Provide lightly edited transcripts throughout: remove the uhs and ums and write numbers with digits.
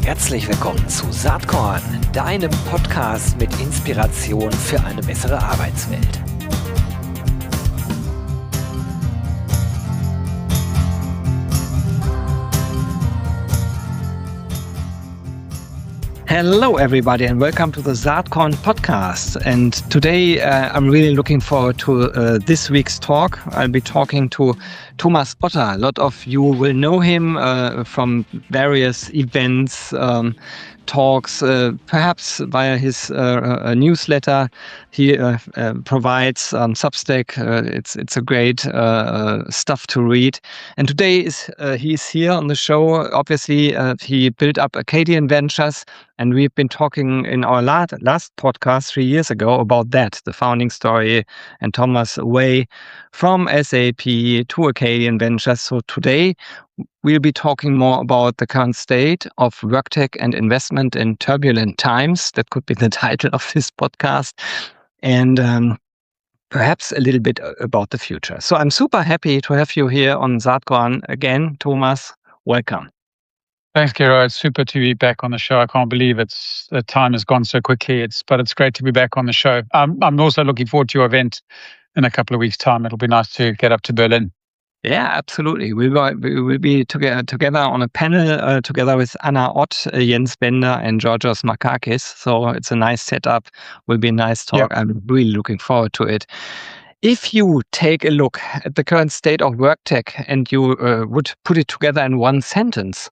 Herzlich willkommen zu SAATKORN, deinem Podcast mit Inspiration für eine bessere Arbeitswelt. Hello, everybody, and welcome to the SAATKORN Podcast. And today I'm really looking forward to this week's talk. I'll be talking to Thomas Otter. A lot of you will know him from various events, talks, perhaps via his newsletter. He provides Substack. It's a great stuff to read. And today he's here on the show. Obviously, he built up Acadian Ventures, and we've been talking in our last podcast 3 years ago about that, the founding story and Thomas' way from SAP to Acadian Ventures. So today we'll be talking more about the current state of Worktech and investment in turbulent times. That could be the title of this podcast. And perhaps a little bit about the future. So I'm super happy to have you here on SAATKORN again, Thomas. Welcome. Thanks, Gero. It's super to be back on the show. I can't believe the time has gone so quickly. But it's great to be back on the show. I'm also looking forward to your event in a couple of weeks' time. It'll be nice to get up to Berlin. Yeah, absolutely. We will be together on a panel together with Anna Ott, Jens Bender, and Georgios Makakis. So it's a nice setup. Will be a nice talk. Yeah. I'm really looking forward to it. If you take a look at the current state of Worktech and you would put it together in one sentence,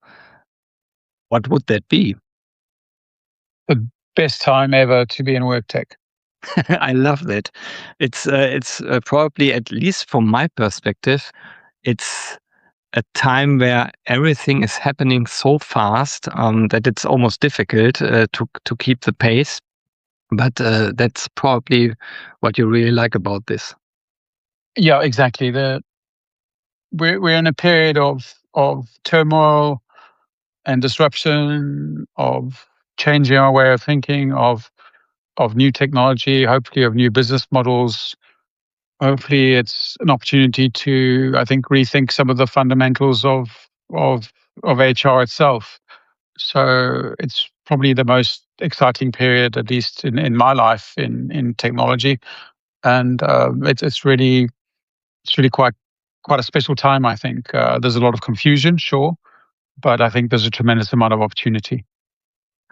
what would that be? The best time ever to be in Worktech. I love that. It's probably, at least from my perspective, it's a time where everything is happening so fast that it's almost difficult to keep the pace. But that's probably what you really like about this. Yeah, exactly. We're in a period of turmoil and disruption, of changing our way of thinking, of new technology, hopefully of new business models. Hopefully it's an opportunity to, I think, rethink some of the fundamentals of HR itself. So it's probably the most exciting period, at least in my life, in technology. And it's really quite a special time, I think. There's a lot of confusion, sure, but I think there's a tremendous amount of opportunity.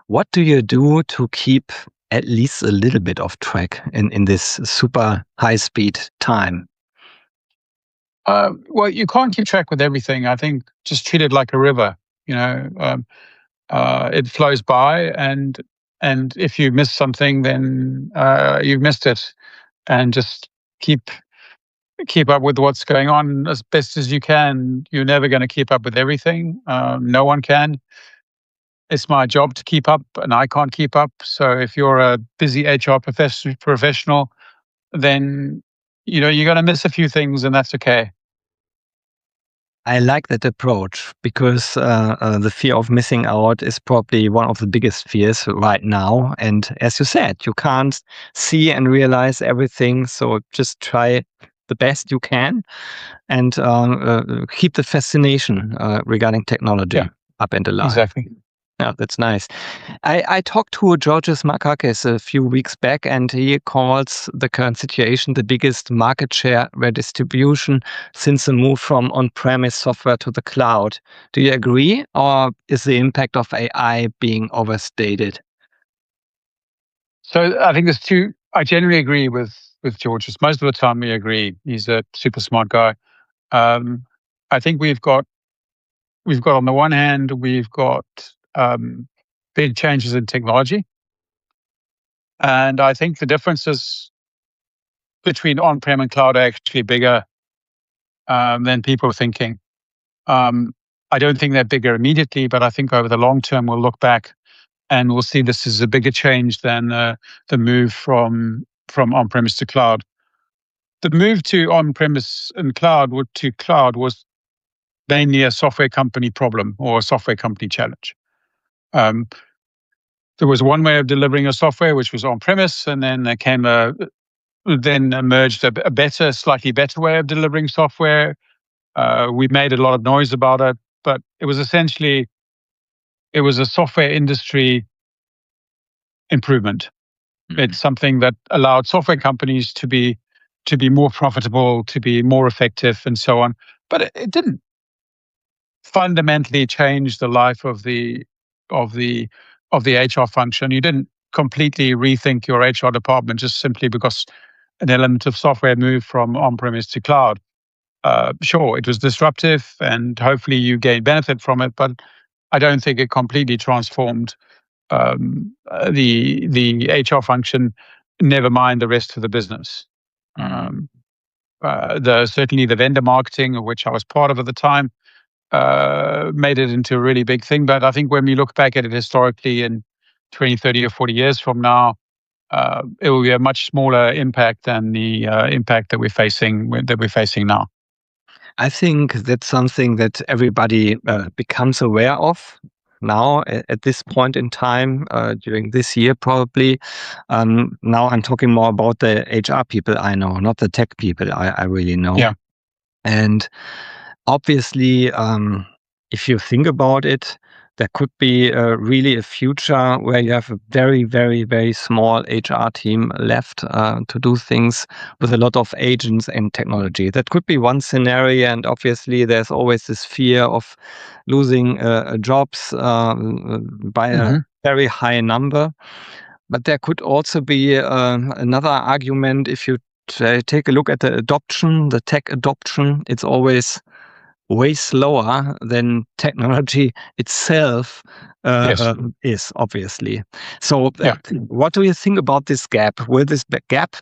What do you do to keep at least a little bit of track in this super high-speed time? Well, you can't keep track with everything. I think just treat it like a river. It flows by, and if you miss something, then you've missed it. And just keep up with what's going on as best as you can. You're never going to keep up with everything. No one can. It's my job to keep up, and I can't keep up. So if you're a busy HR professional, then you're going to miss a few things, and that's okay. I like that approach because the fear of missing out is probably one of the biggest fears right now. And as you said, you can't see and realize everything. So just try the best you can and keep the fascination regarding technology up and alive. Exactly. Yeah, that's nice. I talked to Georgios Makakis a few weeks back, and he calls the current situation the biggest market share redistribution since the move from on-premise software to the cloud. Do you agree, or is the impact of AI being overstated? So I think there's two. I generally agree with Georgios. Most of the time we agree. He's a super smart guy. I think we've got on the one hand, we've got big changes in technology. And I think the differences between on-prem and cloud are actually bigger than people are thinking. I don't think they're bigger immediately, but I think over the long term, we'll look back and we'll see this is a bigger change than the move from on-premise to cloud. The move to on-premise and cloud was mainly a software company problem or a software company challenge. There was one way of delivering a software, which was on-premise, and then there came emerged a slightly better way of delivering software. We made a lot of noise about it, but it was essentially it was a software industry improvement. It's something that allowed software companies to be more profitable, to be more effective, and so on. But it didn't fundamentally change the life of the HR function. You didn't completely rethink your HR department just simply because an element of software moved from on-premise to cloud. Sure, it was disruptive, and hopefully you gained benefit from it, but I don't think it completely transformed the HR function. Never mind the rest of the business. Certainly the vendor marketing, of which I was part of at the time, made it into a really big thing. But I think when we look back at it historically in 20, 30 or 40 years from now, it will be a much smaller impact than the impact that we're facing now. I think that's something that everybody becomes aware of now at this point in time, during this year probably. Now I'm talking more about the HR people I know, not the tech people I really know. Yeah. And obviously, if you think about it, there could be really a future where you have a very, very, very small HR team left to do things with a lot of agents and technology. That could be one scenario, and obviously there's always this fear of losing jobs by a very high number. But there could also be another argument. If you take a look at the tech adoption, it's always way slower than technology itself is, obviously. So what do you think about this gap? Will this gap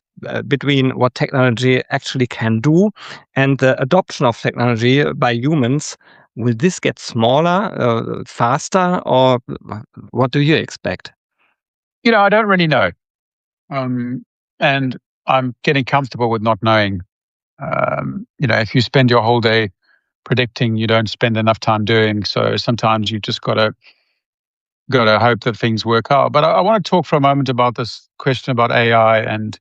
between what technology actually can do and the adoption of technology by humans, will this get smaller, faster, or what do you expect? I don't really know. And I'm getting comfortable with not knowing. If you spend your whole day predicting, you don't spend enough time doing. So sometimes you just gotta hope that things work out. But I want to talk for a moment about this question about AI and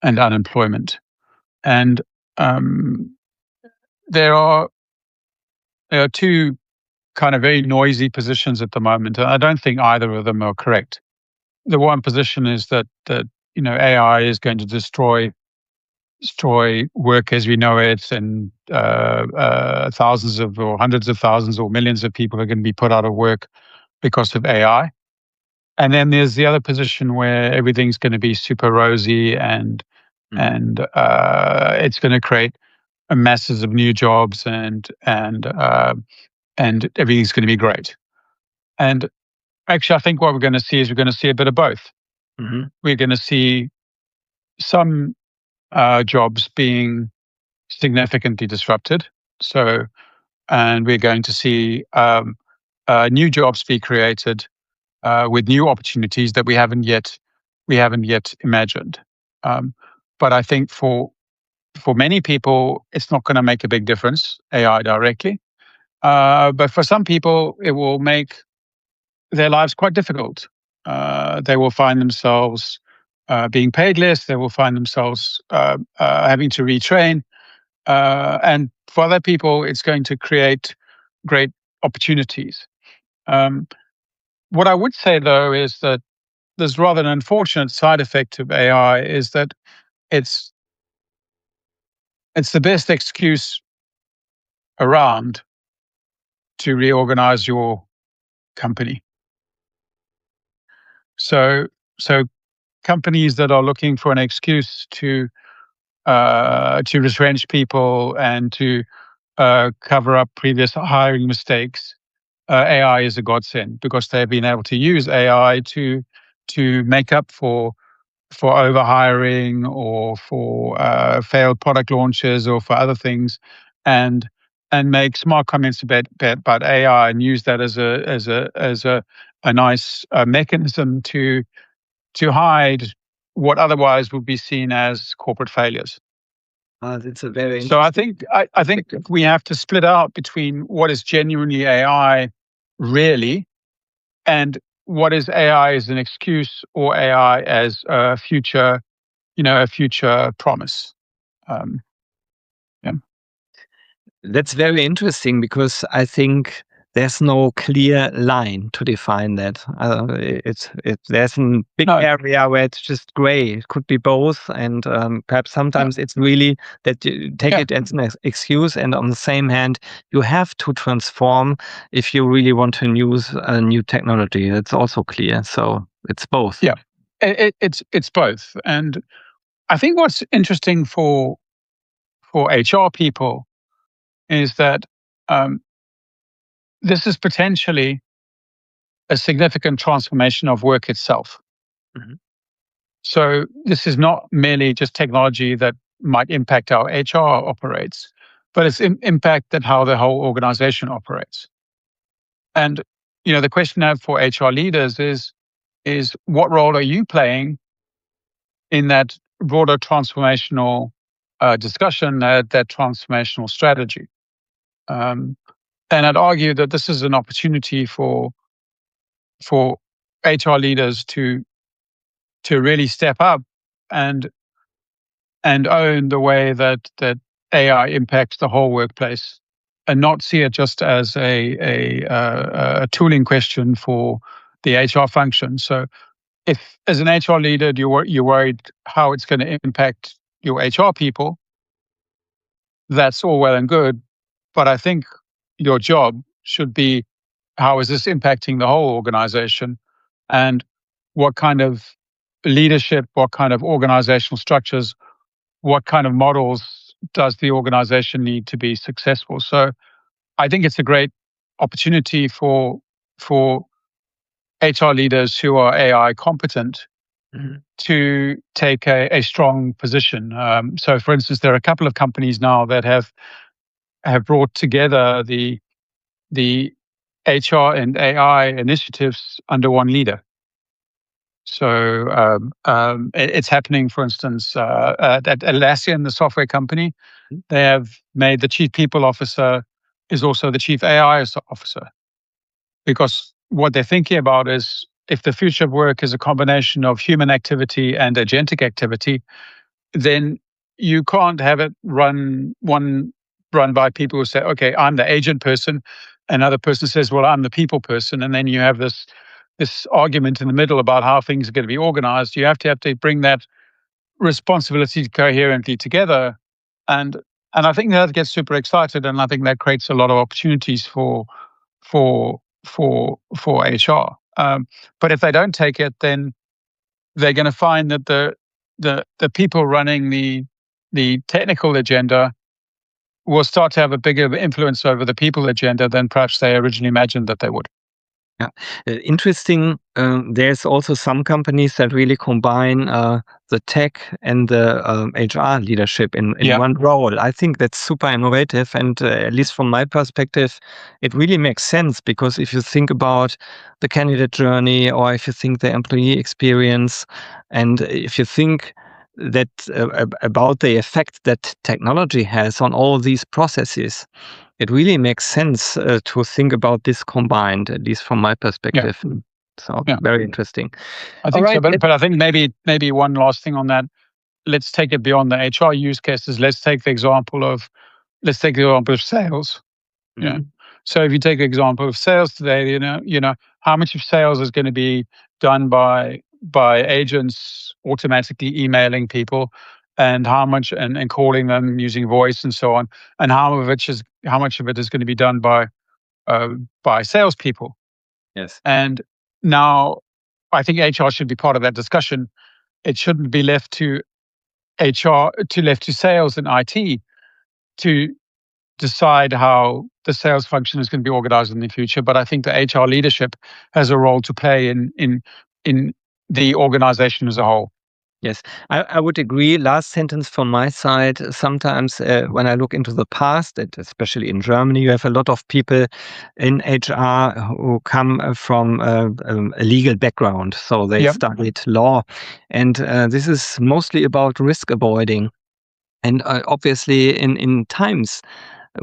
unemployment. And there are two kind of very noisy positions at the moment, and I don't think either of them are correct. The one position is that AI is going to destroy work as we know it, and thousands of or hundreds of thousands or millions of people are going to be put out of work because of AI. And then there's the other position where everything's going to be super rosy and it's going to create masses of new jobs and everything's going to be great. And actually, I think what we're going to see is we're going to see a bit of both. We're going to see some jobs being significantly disrupted. And we're going to see new jobs be created with new opportunities that we haven't yet imagined. But I think for many people, it's not going to make a big difference, AI directly. But for some people, it will make their lives quite difficult. They will find themselves being paid less. They will find themselves having to retrain. And for other people, it's going to create great opportunities. What I would say, though, is that there's rather an unfortunate side effect of AI is that it's the best excuse around to reorganize your company. So companies that are looking for an excuse to retrench people and to cover up previous hiring mistakes, AI is a godsend because they've been able to use AI to make up for overhiring or for failed product launches or for other things, and make smart comments about AI and use that as a nice mechanism to hide what otherwise would be seen as corporate failures. It's a very so I think we have to split out between what is genuinely AI really and what is AI as an excuse or AI as a future promise. That's very interesting because I think there's no clear line to define that. There's a big area where it's just gray. It could be both, and perhaps sometimes it's really that you take it as an excuse, and on the same hand, you have to transform if you really want to use a new technology. It's also clear. So it's both. Yeah, it's both, and I think what's interesting for HR people is that this is potentially a significant transformation of work itself. Mm-hmm. So this is not merely just technology that might impact how HR operates, but it's impacted how the whole organization operates. And the question I have for HR leaders is what role are you playing in that broader transformational discussion, that transformational strategy? And I'd argue that this is an opportunity for HR leaders to really step up and own the way that AI impacts the whole workplace, and not see it just as a tooling question for the HR function. So, if as an HR leader you're worried how it's going to impact your HR people, that's all well and good, but I think your job should be, how is this impacting the whole organization, and what kind of leadership, what kind of organizational structures, what kind of models does the organization need to be successful? So I think it's a great opportunity for HR leaders who are AI competent to take a strong position. So for instance, there are a couple of companies now that have brought together the HR and AI initiatives under one leader. So it's happening, for instance, at Atlassian, the software company. They have made the chief people officer is also the chief AI officer, because what they're thinking about is, if the future of work is a combination of human activity and agentic activity, then you can't have it run by people who say, okay, I'm the agent person. Another person says, well, I'm the people person. And then you have this argument in the middle about how things are going to be organized. You have to bring that responsibility coherently together. And I think that gets super excited. And I think that creates a lot of opportunities for HR. But if they don't take it, then they're going to find that the people running the technical agenda will start to have a bigger influence over the people agenda than perhaps they originally imagined that they would. Yeah, interesting. There's also some companies that really combine the tech and the HR leadership in one role. I think that's super innovative, and at least from my perspective, it really makes sense, because if you think about the candidate journey, or if you think the employee experience, and if you think that about the effect that technology has on all these processes, it really makes sense to think about this combined, at least from my perspective. Yeah. So very interesting. I think so, but I think maybe one last thing on that. Let's take it beyond the HR use cases. Let's take the example of sales. Mm-hmm. Yeah. So if you take the example of sales today, you know how much of sales is going to be done by agents automatically emailing people, and how much and calling them using voice and so on, and how much of it is going to be done by salespeople. Yes. And now I think HR should be part of that discussion. It shouldn't be left to sales and IT to decide how the sales function is going to be organized in the future. But I think the HR leadership has a role to play in the organization as a whole. Yes, I would agree. Last sentence from my side. Sometimes when I look into the past, especially in Germany, you have a lot of people in HR who come from a legal background. So they studied law. And this is mostly about risk avoiding. And obviously in times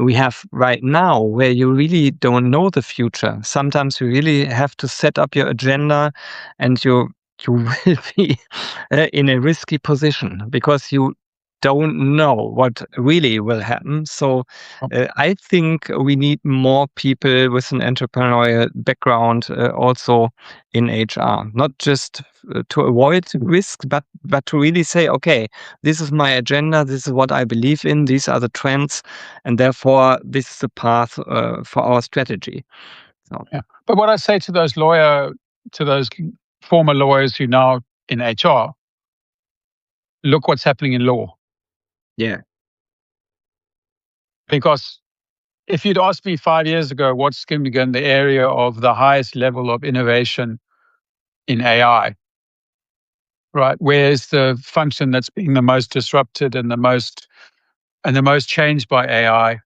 we have right now where you really don't know the future, sometimes you really have to set up your agenda, and you will be in a risky position, because you don't know what really will happen. So I think we need more people with an entrepreneurial background also in HR, not just to avoid risk, but to really say, okay, this is my agenda, this is what I believe in, these are the trends, and therefore this is the path for our strategy. So. Yeah. But what I say to those former lawyers who now in HR, look what's happening in law. Yeah. Because if you'd asked me 5 years ago what's going to be in the area of the highest level of innovation in AI, right? Where's the function that's being the most disrupted and the most changed by AI?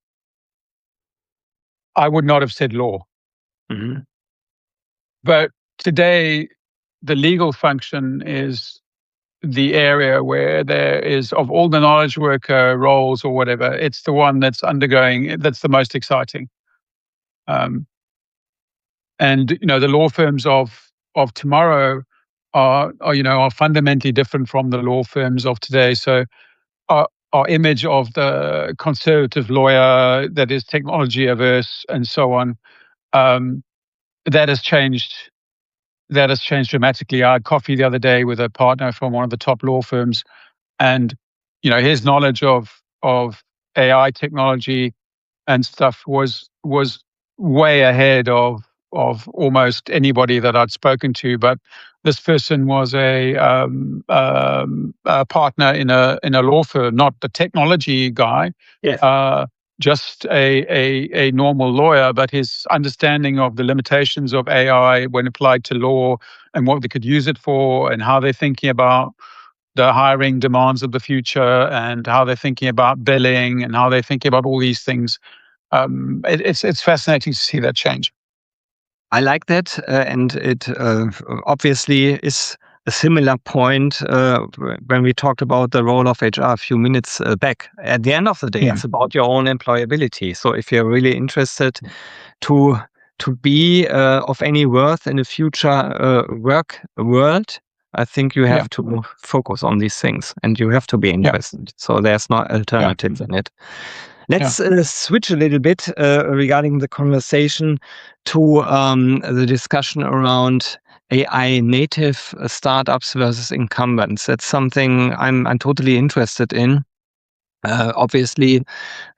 I would not have said law. Mm-hmm. But today, the legal function is the area where there is, of all the knowledge worker roles or whatever, it's the one that's the most exciting. And the law firms of tomorrow are fundamentally different from the law firms of today. So our image of the conservative lawyer that is technology averse and so on, that has changed. That has changed dramatically. I had coffee the other day with a partner from one of the top law firms, and his knowledge of AI technology and stuff was way ahead of almost anybody that I'd spoken to. But this person was a partner in a law firm, not the technology guy. Yes. Just a normal lawyer, but his understanding of the limitations of AI when applied to law and what they could use it for and how they're thinking about the hiring demands of the future and how they're thinking about billing and how they're thinking about all these things. It's fascinating to see that change. I like that, and it obviously is a similar point when we talked about the role of HR a few minutes back. At the end of the day, it's about your own employability. So if you're really interested to be of any worth in the future work world, I think you have to focus on these things, and you have to be interested. So there's no alternative in it. Let's switch a little bit regarding the conversation to the discussion around AI native startups versus incumbents. That's something I'm totally interested in. Obviously,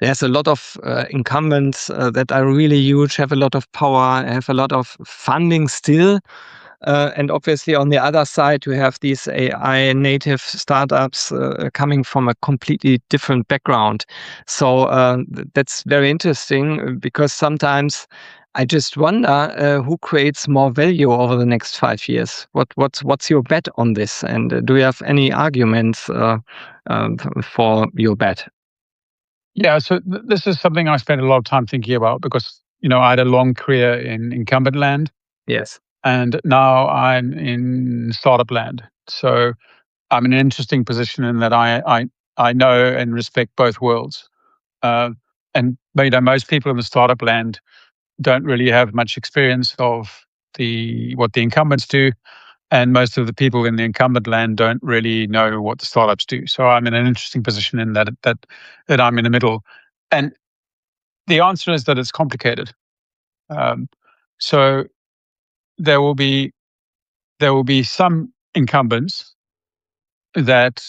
there's a lot of incumbents that are really huge, have a lot of power, have a lot of funding still. And obviously, on the other side, you have these AI native startups coming from a completely different background. So that's very interesting because sometimes I just wonder who creates more value over the next 5 years. What's your bet on this? And do you have any arguments for your bet? Yeah, so this is something I spent a lot of time thinking about because I had a long career in incumbent land. Yes. And now I'm in startup land. So I'm in an interesting position in that I know and respect both worlds. And most people in the startup land don't really have much experience of what the incumbents do. And most of the people in the incumbent land don't really know what the startups do. So I'm in an interesting position in that I'm in the middle. And the answer is that it's complicated. So there will be some incumbents that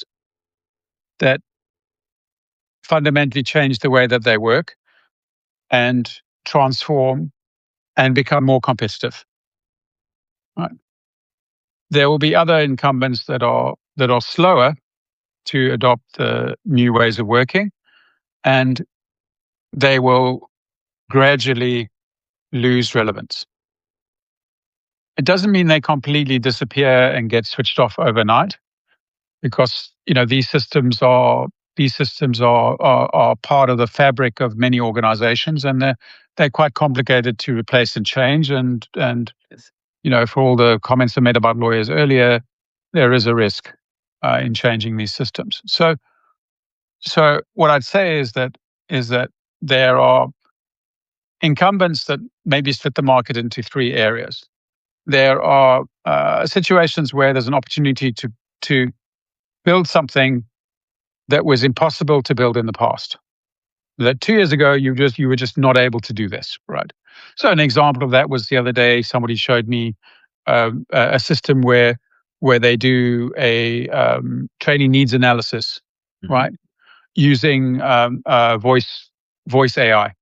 fundamentally change the way that they work and transform and become more competitive. Right. There will be other incumbents that are slower to adopt the new ways of working, and they will gradually lose relevance. It doesn't mean they completely disappear and get switched off overnight, because these systems are part of the fabric of many organizations, and they're quite complicated to replace and change. And for all the comments I made about lawyers earlier, there is a risk in changing these systems. So what I'd say is that there are incumbents that maybe split the market into 3 areas. There are situations where there's an opportunity to build something that was impossible to build in the past. That 2 years ago, you were just not able to do this, right? So an example of that was the other day, somebody showed me a system where they do a training needs analysis, right, using voice AI,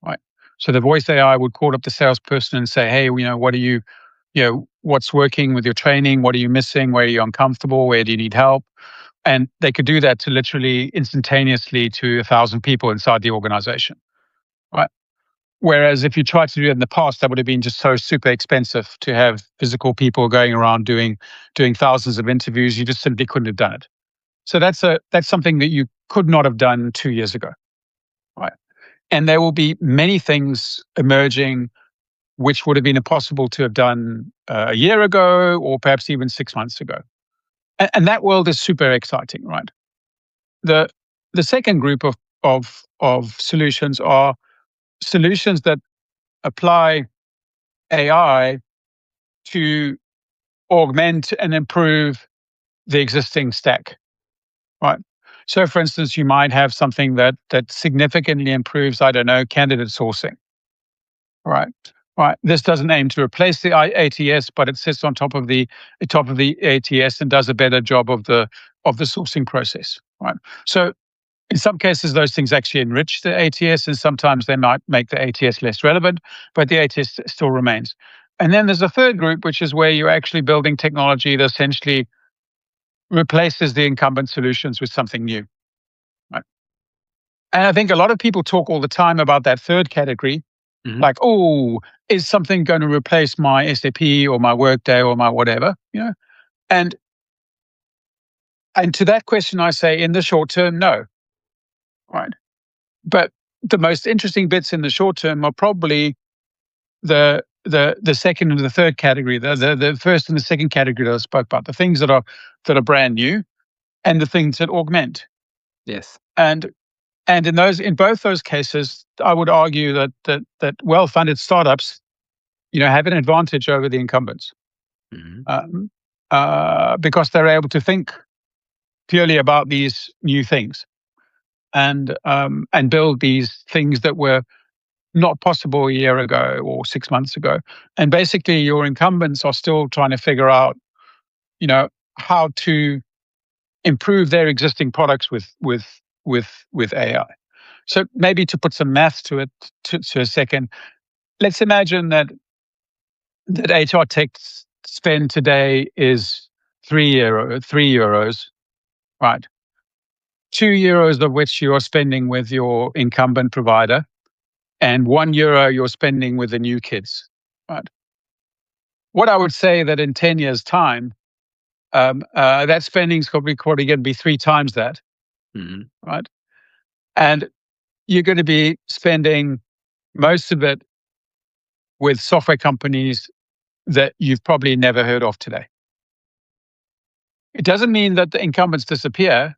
right? So the voice AI would call up the salesperson and say, "Hey, what are you, what's working with your training? What are you missing? Where are you uncomfortable? Where do you need help?" And they could do that to literally instantaneously to 1,000 people inside the organization, right? Whereas if you tried to do it in the past, that would have been just so super expensive to have physical people going around doing thousands of interviews. You just simply couldn't have done it. So that's something that you could not have done 2 years ago, right? And there will be many things emerging which would have been impossible to have done a year ago, or perhaps even 6 months ago. And that world is super exciting, right? The second group of solutions are solutions that apply AI to augment and improve the existing stack, right? So, for instance, you might have something that significantly improves, I don't know, candidate sourcing, right? Right. This doesn't aim to replace the ATS, but it sits on top of the ATS and does a better job of the sourcing process, right? So in some cases, those things actually enrich the ATS, and sometimes they might make the ATS less relevant, but the ATS still remains. And then there's a third group, which is where you're actually building technology that essentially replaces the incumbent solutions with something new, right? And I think a lot of people talk all the time about that third category, like, oh, is something going to replace my SAP or my Workday or my whatever, And to that question, I say, in the short term, no, right? But the most interesting bits in the short term are probably the second and the third category, the first and the second category that I spoke about, the things that are brand new, and the things that augment. Yes. And in both those cases, I would argue that well-funded startups, have an advantage over the incumbents, because they're able to think purely about these new things, and build these things that were not possible a year ago or 6 months ago. And basically, your incumbents are still trying to figure out, how to improve their existing products with AI. So maybe to put some maths to it to a second, let's imagine that HR tech spend today is 3 euros, right? 2 euros of which you are spending with your incumbent provider, and 1 euro you're spending with the new kids, right? What I would say that in 10 years' time, that spending is probably going to be 3 times that, right? And you're going to be spending most of it with software companies that you've probably never heard of today. It doesn't mean that the incumbents disappear,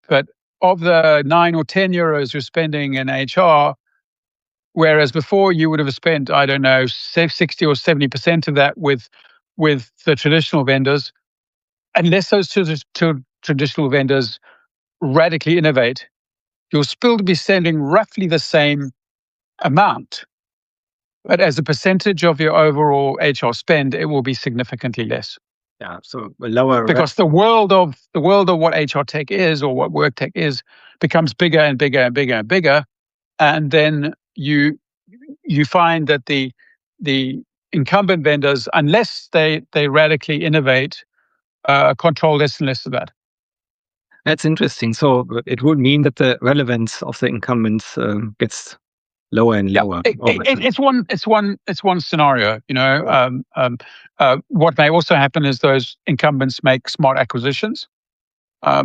but of the 9 or 10 euros you're spending in HR, whereas before you would have spent, I don't know, 60 or 70% of that with the traditional vendors, unless those two traditional vendors radically innovate, you'll still be spending roughly the same amount. But as a percentage of your overall HR spend, it will be significantly less. Yeah, so lower. Because the world of what HR tech is, or what Worktech is, becomes bigger and bigger and bigger and bigger, and then you find that the incumbent vendors, unless they radically innovate, control less and less of that. That's interesting. So it would mean that the relevance of the incumbents gets lower and lower. It's one scenario. What may also happen is those incumbents make smart acquisitions. I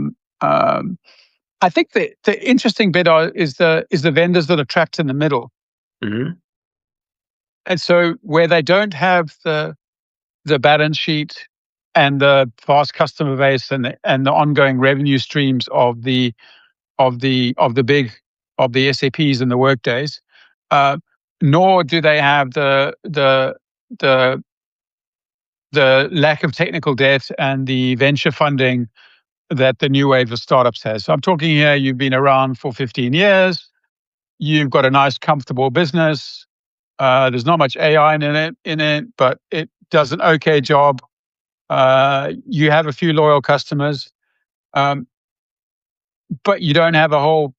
think the interesting bit is the vendors that are trapped in the middle. And so where they don't have the balance sheet and the vast customer base and the ongoing revenue streams of the SAPs and the Workdays, nor do they have the lack of technical debt and the venture funding that the new wave of startups has. So I'm talking here, you've been around for 15 years, you've got a nice, comfortable business. There's not much AI in it, but it does an okay job. You have a few loyal customers, but you don't have a whole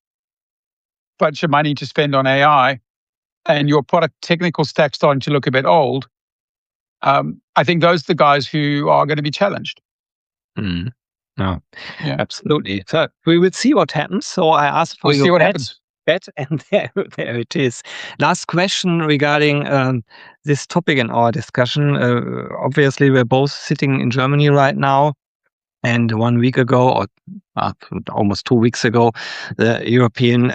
bunch of money to spend on AI, and your product technical stack starting to look a bit old. I think those are the guys who are going to be challenged. Mm. No, yeah. Absolutely. So we will see what happens. So I asked for your bet, and there it is. Last question regarding this topic in our discussion. Obviously, we're both sitting in Germany right now. And 1 week ago, or almost 2 weeks ago, the European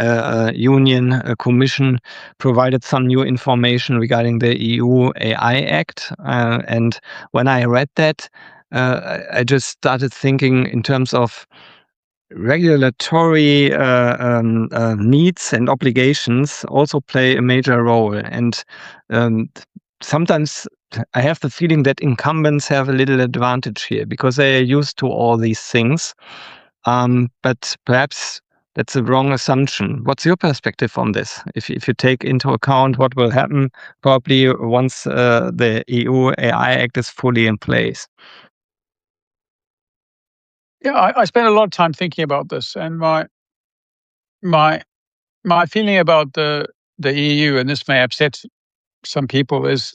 Union Commission provided some new information regarding the EU AI Act. And when I read that, I just started thinking in terms of regulatory needs and obligations also play a major role. And sometimes I have the feeling that incumbents have a little advantage here because they are used to all these things. But perhaps that's a wrong assumption. What's your perspective on this? If you take into account what will happen probably once the EU AI Act is fully in place. Yeah, I spent a lot of time thinking about this, and my feeling about the EU, and this may upset some people, is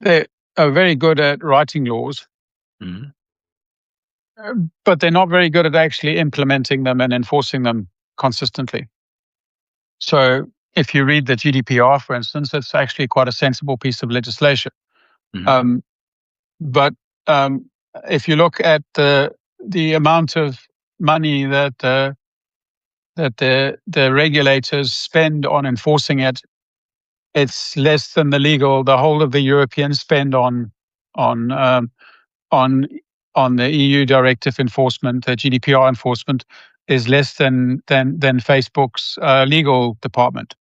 they are very good at writing laws, but they're not very good at actually implementing them and enforcing them consistently. So if you read the GDPR, for instance, it's actually quite a sensible piece of legislation. But if you look at the amount of money that the regulators spend on enforcing it, it's less than the whole of the European spend on the EU directive enforcement. The GDPR enforcement is less than Facebook's legal department.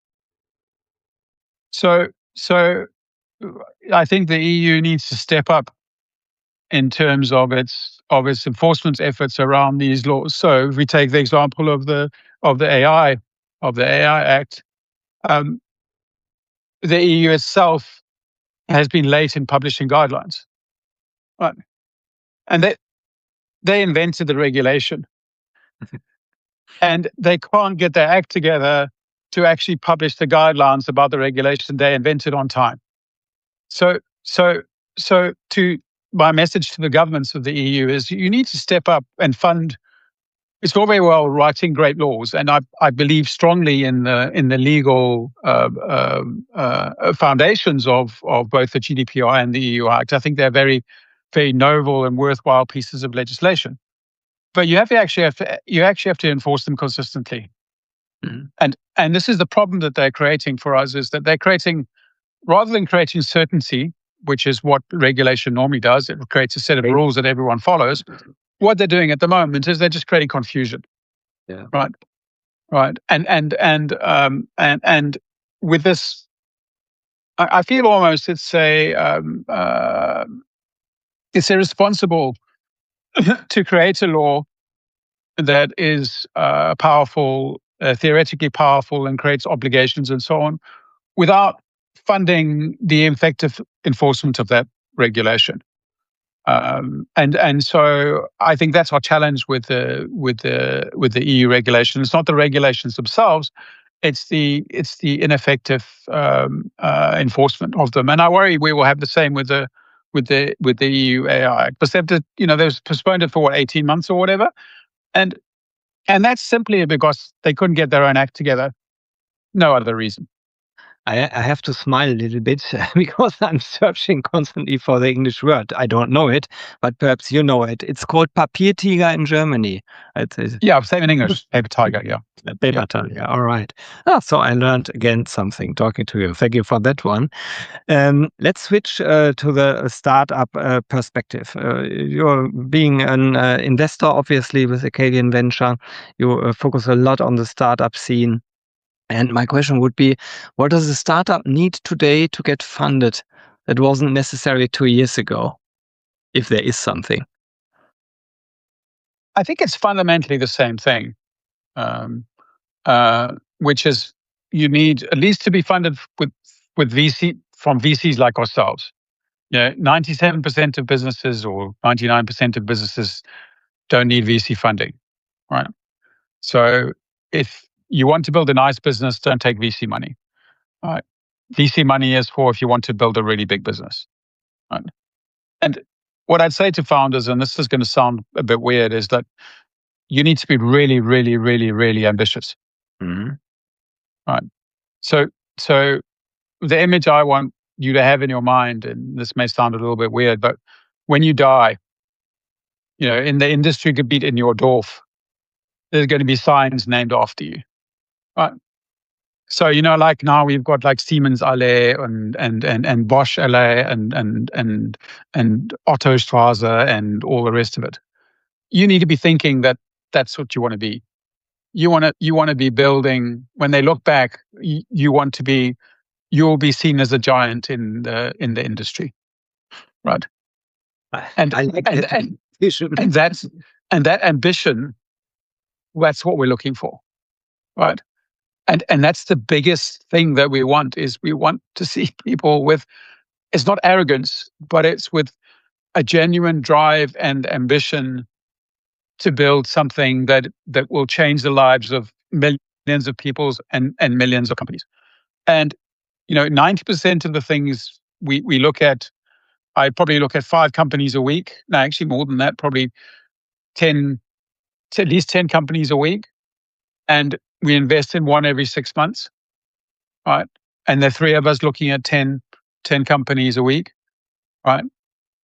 So I think the EU needs to step up in terms of its enforcement efforts around these laws. So if we take the example of the AI Act, the EU itself has been late in publishing guidelines, right? And they invented the regulation, and they can't get their act together to actually publish the guidelines about the regulation they invented on time. So my message to the governments of the EU is you need to step up and fund. It's all very well writing great laws, and I believe strongly in the legal foundations of both the GDPR and the EU Act. I think they're very, very noble and worthwhile pieces of legislation. But you actually have to enforce them consistently. And this is the problem that they're creating for us, is that they're creating, rather than creating certainty, which is what regulation normally does, it creates a set of rules that everyone follows. What they're doing at the moment is they're just creating confusion. Yeah. Right. And with this, I feel almost it's irresponsible to create a law that is powerful, theoretically powerful, and creates obligations and so on, without funding the effective enforcement of that regulation. And so I think that's our challenge with the EU regulation. It's not the regulations themselves; it's the ineffective enforcement of them. And I worry we will have the same with the EU AI Act. But they've postponed it for 18 months or whatever, and that's simply because they couldn't get their own act together. No other reason. I have to smile a little bit because I'm searching constantly for the English word. I don't know it, but perhaps you know it. It's called Papiertiger in Germany. Yeah, same in English. Paper tiger, yeah. Paper tiger, all right. So I learned again something talking to you. Thank you for that one. Let's switch to the startup perspective. You're being an investor, obviously, with Acadian Venture. You focus a lot on the startup scene. And my question would be, what does a startup need today to get funded that wasn't necessary 2 years ago, if there is something? I think it's fundamentally the same thing, which is you need at least to be funded with from VCs like ourselves. 97% of businesses or 99% of businesses don't need VC funding, right? So if you want to build a nice business, don't take VC money. Right? VC money is for if you want to build a really big business. Right? And what I'd say to founders, and this is going to sound a bit weird, is that you need to be really, really, really, really ambitious. Mm-hmm. Right. So the image I want you to have in your mind, and this may sound a little bit weird, but when you die, in the industry gebiet in your Dorf, there's going to be signs named after you. Right. So, like now we've got like Siemens Allee and Bosch Allee and Otto Straße and all the rest of it. You need to be thinking that that's what you want to be. You want to be building. When they look back, you'll be seen as a giant in the industry, right? And I like and that ambition, that's what we're looking for, right? And that's the biggest thing that we want is we want to see people with, it's not arrogance, but it's with a genuine drive and ambition to build something that will change the lives of millions of people and millions of companies. And 90% of the things we look at, I probably look at 5 companies a week. No, actually more than that, probably at least 10 companies a week. And we invest in one every 6 months, right? And there are 3 of us looking at 10 companies a week, right?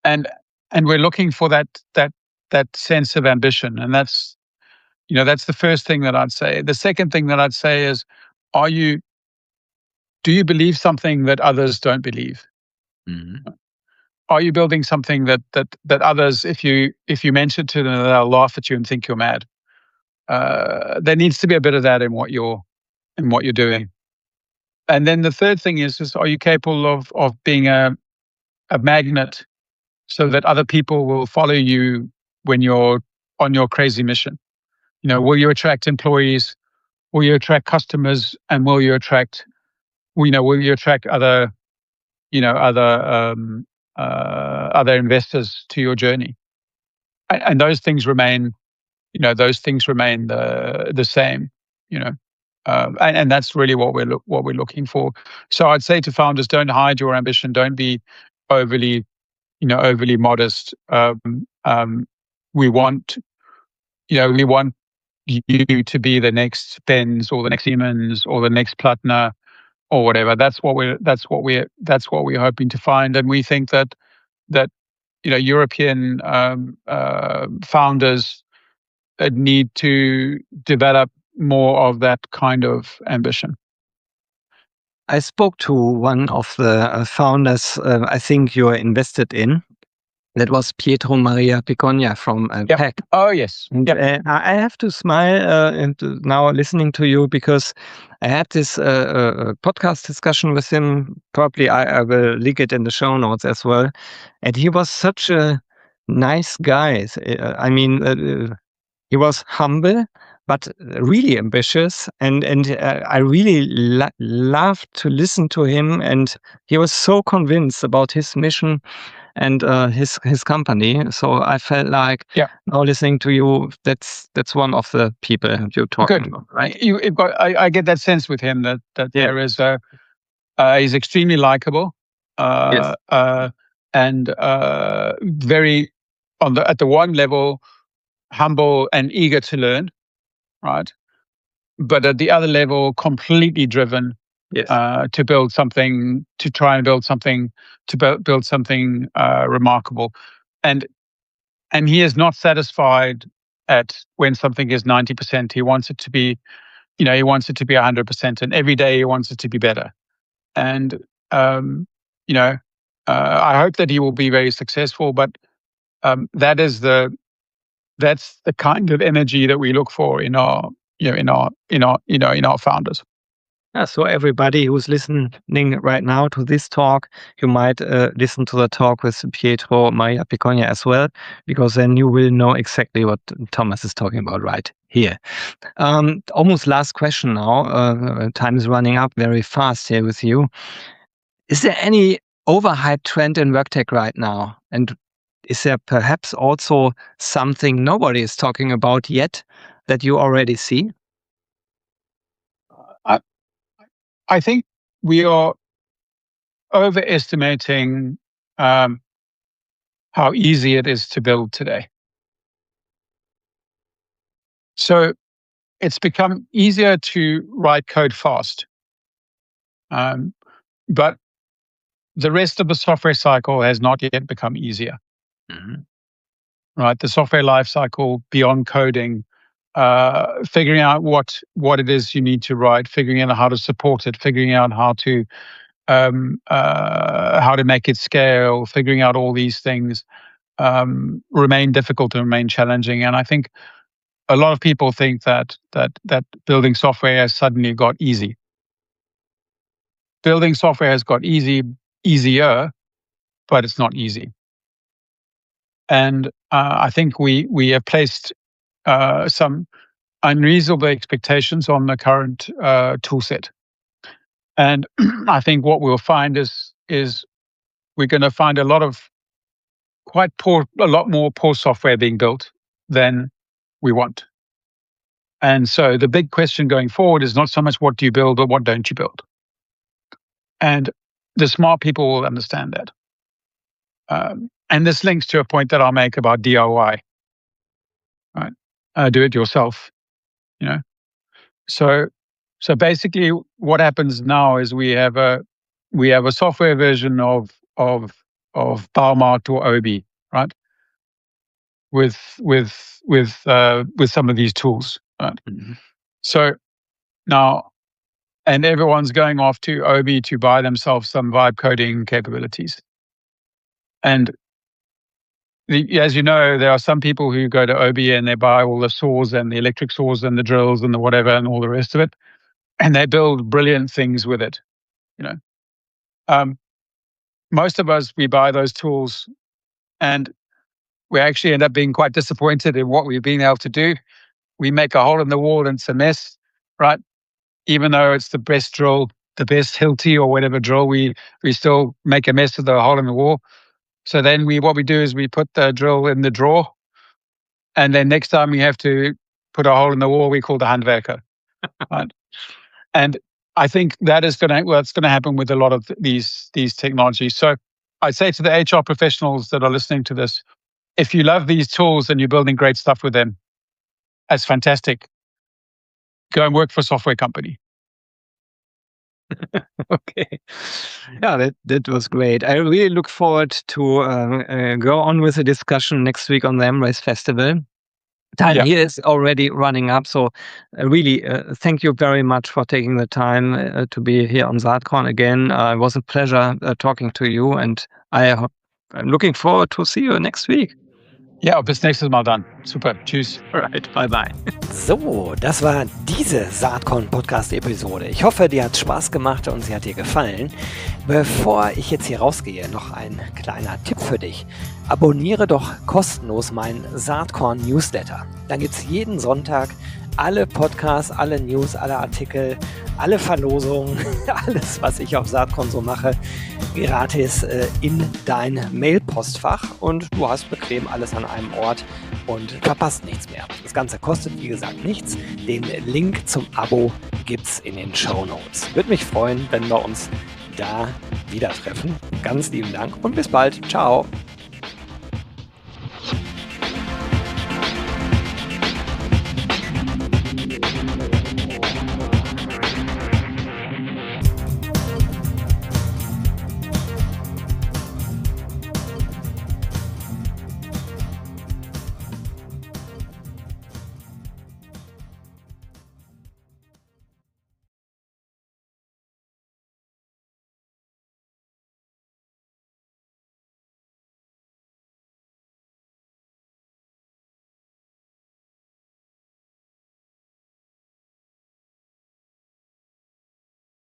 And we're looking for that sense of ambition, and that's the first thing that I'd say. The second thing that I'd say is, do you believe something that others don't believe? Mm-hmm. Are you building something that others, if you mention to them, they'll laugh at you and think you're mad? There needs to be a bit of that in what you're doing. And then the third thing is are you capable of being a magnet so that other people will follow you when you're on your crazy mission? Will you attract employees? Will you attract customers? And will you attract other investors to your journey? And those things remain the same, and that's really what we're looking for. So I'd say to founders, don't hide your ambition. Don't be overly modest. We want you to be the next Benz or the next Siemens or the next Platinum or whatever. That's what we're hoping to find. And we think that European founders need to develop more of that kind of ambition. I spoke to one of the founders I think you're invested in. That was Pietro Maria Picogna from PEC. Oh, yes. And, I have to smile now listening to you, because I had this podcast discussion with him. Probably I will link it in the show notes as well. And he was such a nice guy. I mean, he was humble, but really ambitious. And I really loved to listen to him. And he was so convinced about his mission and his company. So I felt like now listening to you, that's one of the people you're talking about, right? I get that sense with him that there is he's extremely likable, and very at the one level humble and eager to learn, right? But at the other level, completely driven. Yes. To build something, to try and build something, build something remarkable, and he is not satisfied when something is 90%. He wants it to be, he wants it to be 100%, and every day he wants it to be better. And I hope that he will be very successful. But that's the kind of energy that we look for in our founders. Yeah, so everybody who's listening right now to this talk, you might listen to the talk with Pietro Maria Picogna as well, because then you will know exactly what Thomas is talking about right here. Almost last question now. Time is running up very fast here with you. Is there any overhyped trend in Worktech right now? And is there perhaps also something nobody is talking about yet that you already see? I, I think we are overestimating how easy it is to build today. So it's become easier to write code fast. But the rest of the software cycle has not yet become easier. Mhm. Right? The software life cycle beyond coding, figuring out what it is you need to write, figuring out how to support it, figuring out how to make it scale, figuring out all these things remain difficult and remain challenging. And I think a lot of people think that building software has suddenly got easy. Building software has got easier, but it's not easy. And I think we have placed some unreasonable expectations on the current tool set. And I think what we'll find is we're going to find a lot more poor software being built than we want. And so the big question going forward is not so much what do you build, but what don't you build? And the smart people will understand that. And this links to a point that I'll make about DIY, right? Do it yourself, you know. So basically, what happens now is we have a software version of Baumart or Obi, right? With some of these tools, right? Mm-hmm. So now, and everyone's going off to Obi to buy themselves some vibe coding capabilities. And as you know, there are some people who go to Obi and they buy all the saws and the electric saws and the drills and the whatever and all the rest of it, and they build brilliant things with it. You know, most of us, we buy those tools, and we actually end up being quite disappointed in what we've been able to do. We make a hole in the wall and it's a mess, right? Even though it's the best drill, the best Hilti or whatever drill, we still make a mess of the hole in the wall. So then what we do is we put the drill in the drawer, and then next time we have to put a hole in the wall, we call the handwerker. Right? And I think that is what's going to happen with a lot of these technologies. So I say to the HR professionals that are listening to this, if you love these tools and you're building great stuff with them, that's fantastic. Go and work for a software company. Okay. Yeah, that was great. I really look forward to go on with the discussion next week on the Embrace Festival. Time here is already running up, so really thank you very much for taking the time to be here on SAATKORN again. It was a pleasure talking to you, and I'm looking forward to see you next week. Ja, bis nächstes Mal dann. Super, tschüss. Alright, bye bye. So, das war diese SAATKORN Podcast Episode. Ich hoffe, dir hat Spaß gemacht und sie hat dir gefallen. Bevor ich jetzt hier rausgehe, noch ein kleiner Tipp für dich. Abonniere doch kostenlos meinen SAATKORN Newsletter. Dann gibt es jeden Sonntag alle Podcasts, alle News, alle Artikel, alle Verlosungen, alles, was ich auf SAATKORN so mache, gratis in dein Mailpostfach, und du hast bequem alles an einem Ort und verpasst nichts mehr. Das Ganze kostet, wie gesagt, nichts. Den Link zum Abo gibt's in den Shownotes. Würde mich freuen, wenn wir uns da wieder treffen. Ganz lieben Dank und bis bald. Ciao.